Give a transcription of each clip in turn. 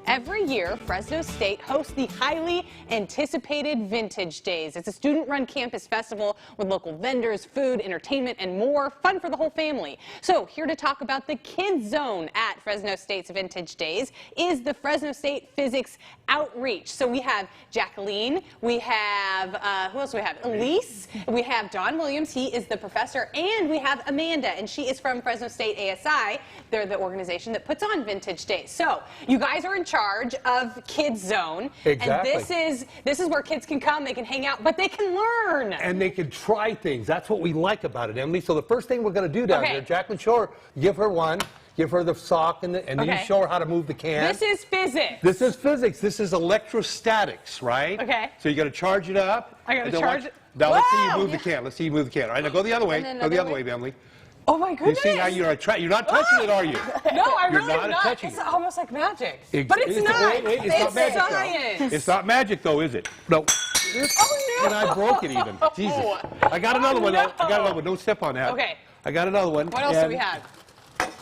Every year, Fresno State hosts the highly anticipated Vintage Days. It's a student-run campus festival with local vendors, food, entertainment, and more. Fun for the whole family. So here to talk about the Kids Zone at Fresno State's Vintage Days is the Fresno State Physics Outreach. So we have Jacqueline, we have, who else do we have? Elise, we have Don Williams, he is the professor, and we have Amanda, and she is from Fresno State ASI. They're the organization that puts on Vintage Days. So you guys are in charge of Kids Zone. Exactly. And this is where kids can come, they can hang out, but they can learn. And they can try things. That's what we like about it, Emily. So the first thing we're going to do down here, Jacqueline, show her, give her one. Give her the sock, and then you show her how to move the can. This is physics. This is physics. This is electrostatics, right? Okay. So you got to charge it up. I got to charge it. Now let's see you move the can. Let's see you move the can. All right, now go the other way. Go the other way, Emily. Oh my goodness. You see how you're not touching it, are you? No, I really am not. Touching It's almost like magic. But it's not. Wait, it's not magic, science. though. It's not magic, though, is it? No. Oh, no. And I broke it even. Jesus. I got another one, though. I got another one. Don't step on that. Okay. I got another one. What else do we have?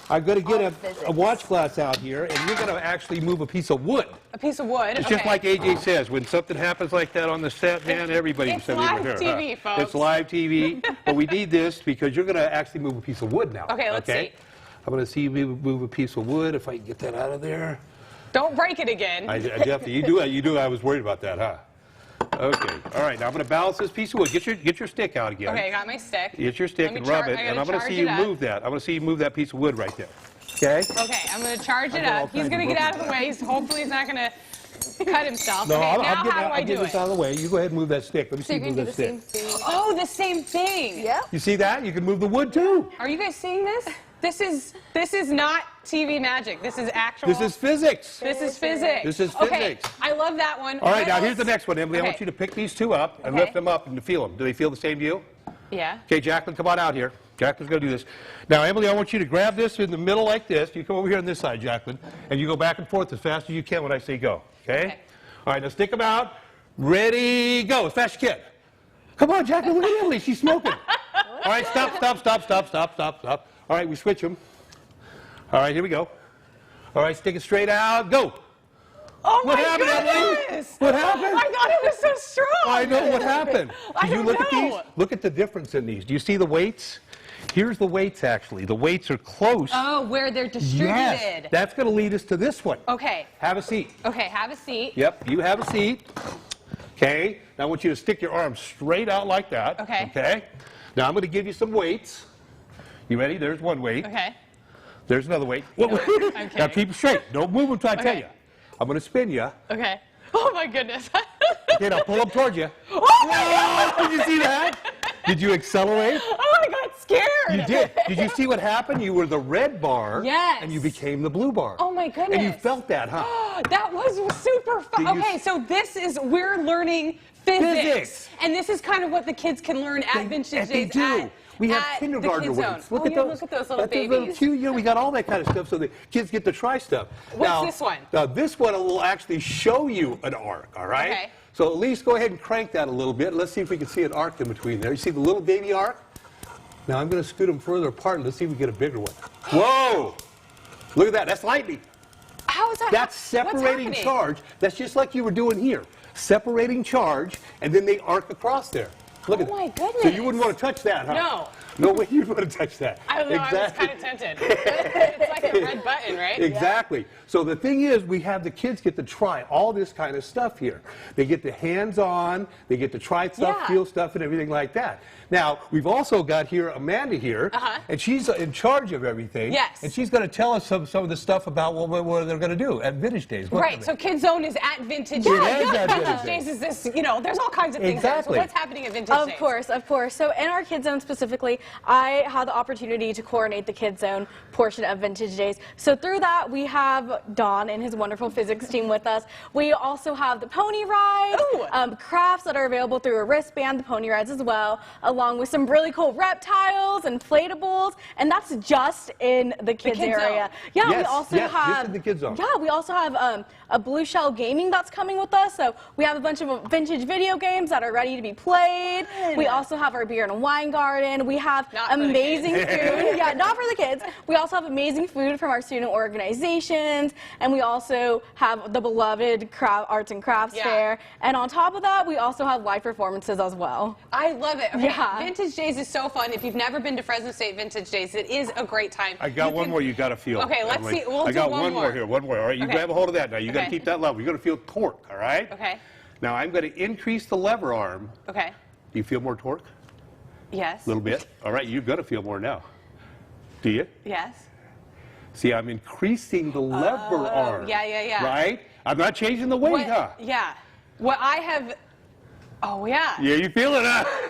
I'm going to get a watch glass out here, and you're going to actually move a piece of wood. A piece of wood? It's just like AJ says, when something happens like that on the set, man, everybody it's live TV, folks. It's live TV, but we need this because you're going to actually move a piece of wood now. Okay, let's see. I'm going to see you move a piece of wood, if I can get that out of there. Don't break it again. I definitely, you do. I was worried about that, huh? Okay, all right, now I'm going to balance this piece of wood. Get your stick out again. Okay, I got my stick. Get your stick and rub it, and I'm going to see you move that. I'm going to see you move that piece of wood right there. Okay? Okay, I'm going to charge it up. He's going to get out of the way. Hopefully he's not going to cut himself. No, okay, I'll get this out of the way. You go ahead and move that stick. Let me see you move that stick. Oh, the same thing. Yeah. You see that? You can move the wood too. Are you guys seeing this? This is not TV magic. This is actual. This is physics. This is physics. This is okay, physics. I love that one. All right, now here's the next one, Emily. I want you to pick these two up and lift them up and feel them. Do they feel the same to you? Yeah. Okay, Jacqueline, come on out here. Jacqueline's going to do this. Now, Emily, I want you to grab this in the middle like this. You come over here on this side, Jacqueline, and you go back and forth as fast as you can when I say go. Okay? All right, now stick them out. Ready, go. As fast as you can. Come on, Jacqueline, look at Emily. She's smoking. All right, stop. All right, we switch them. All right, here we go. All right, stick it straight out. Go. Oh what happened, Emily? What happened? I thought it was so strong. I know what happened. Did you look at these? Look at the difference in these. Do you see the weights? Here's the weights, actually. The weights are close. Oh, where they're distributed. Yes. That's going to lead us to this one. Okay. Have a seat. Okay, have a seat. Yep, you have a seat. Okay. Now I want you to stick your arms straight out like that. Okay. Okay. Now I'm going to give you some weights. You ready? There's one weight. Okay. There's another weight. Okay. Now keep it straight. Don't move until I tell you. I'm going to spin you. Okay. Oh my goodness. Okay, now pull them towards you. Oh my God. Did you see that? Did you accelerate? Oh, I got scared. You did. Did you see what happened? You were the red bar. Yes. And you became the blue bar. Oh my goodness. And you felt that, huh? That was super fun. Okay, so we're learning physics. And this is kind of what the kids can learn at Vintage Days. They do. We have kindergartner weights. Look at those. Look at those little babies. Little cute, we got all that kind of stuff so the kids get to try stuff. What's this one? Now, this one will actually show you an arc, all right? Okay. So at least go ahead and crank that a little bit. Let's see if we can see an arc in between there. You see the little baby arc? Now I'm going to scoot them further apart and let's see if we get a bigger one. Whoa! Look at that. That's lightning. How is that? That's separating charge. That's just like you were doing here. Separating charge, and then they arc across there. Look at that. Oh my goodness. So you wouldn't want to touch that, huh? No. No way you'd want to touch that. I don't know, exactly. I was kind of tempted. It's like a red button, right? Exactly. Yeah. So the thing is, we have the kids get to try all this kind of stuff here. They get the hands-on, they get to try stuff, feel stuff, and everything like that. Now, we've also got here Amanda here, and she's in charge of everything. Yes. And she's going to tell us some of the stuff about what they're going to do at Vintage Days. Right, so Kids Zone is at Vintage Days. Vintage Days is this, there's all kinds of things. Exactly. So what's happening at Vintage Days? Of course. So in our Kids Zone specifically, I had the opportunity to coordinate the Kids Zone portion of Vintage Days. So through that, we have Don and his wonderful physics team with us. We also have the pony ride, crafts that are available through a wristband, the pony rides as well, along with some really cool reptiles, inflatables, and that's just in the kids area. Yeah, yes, we also have just in the Kids Zone. Yeah, we also have a Blue Shell Gaming that's coming with us. So we have a bunch of vintage video games that are ready to be played. We also have our beer and wine garden. We have Not for the amazing kids. food. Yeah, not for the kids. We also have amazing food from our student organizations, and we also have the beloved arts and crafts fair. And on top of that, we also have live performances as well. I love it. Okay, Yeah. Vintage Days is so fun. If you've never been to Fresno State Vintage Days, it is a great time. I got one more you got to feel. Okay, let's Emily. see. We'll I got do one one more more here. One more. All right, you Okay. grab a hold of that now. You got to Okay. keep that level. You're going to feel torque, all right? Okay. Now I'm going to increase the lever arm. Okay. Do you feel more torque? Yes. A little bit. All right, you've got to feel more now. Do you? Yes. See, I'm increasing the lever arm. Yeah. Right? I'm not changing the weight, huh? Yeah. What I have. Oh, yeah. Yeah, you feel it, huh?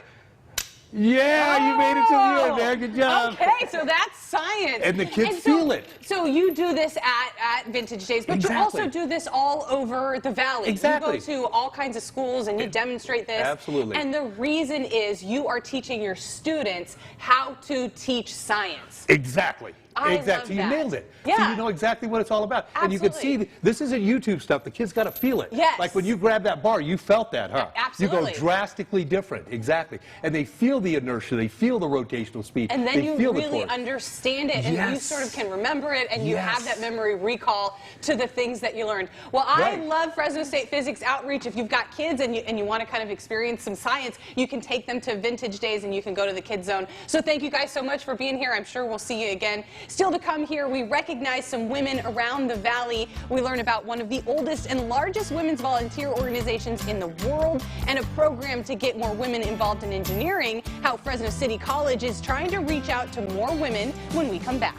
Yeah, you made it to good, man. Good job. Okay, so that's science. And the kids feel it. So you do this at Vintage Days, but you also do this all over the valley. Exactly. You go to all kinds of schools and you demonstrate this. Absolutely. And the reason is you are teaching your students how to teach science. Exactly. Exactly. love So you that. nailed it. Yeah. So you know exactly what it's all about. And you can Absolutely. see this isn't YouTube stuff. The kids got to feel it. Yes. Like when you grab that bar, you felt that, huh? Absolutely. You go drastically different. Exactly. And they feel the inertia. They feel the rotational speed. And then they you feel the really torque. understand it, and you Yes. sort of can remember it, and you have Yes. that memory recall to the things that you learned. Well, I Right. love Fresno State Physics Outreach. If you've got kids and you want to kind of experience some science, you can take them to Vintage Days, and you can go to the Kids Zone. So thank you guys so much for being here. I'm sure we'll see you again. Still to come here, we recognize some women around the valley. We learn about one of the oldest and largest women's volunteer organizations in the world, and a program to get more women involved in engineering, how Fresno City College is trying to reach out to more women when we come back.